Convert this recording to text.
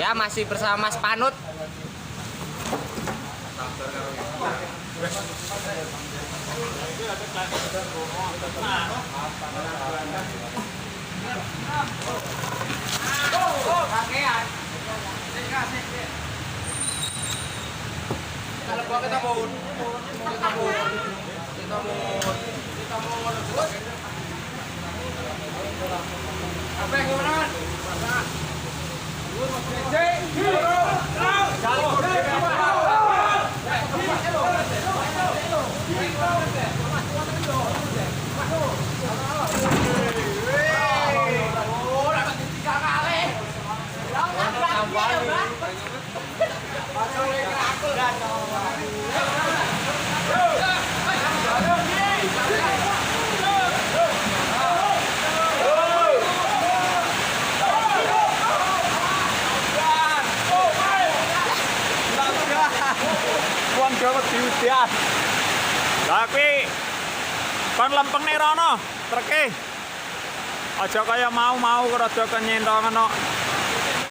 Ya masih bersama Mas Panut. Wong Jawa diudian. Lah kuwi kon lempeng nih rono, treke. Aja kaya mau rada kenyentong ngono.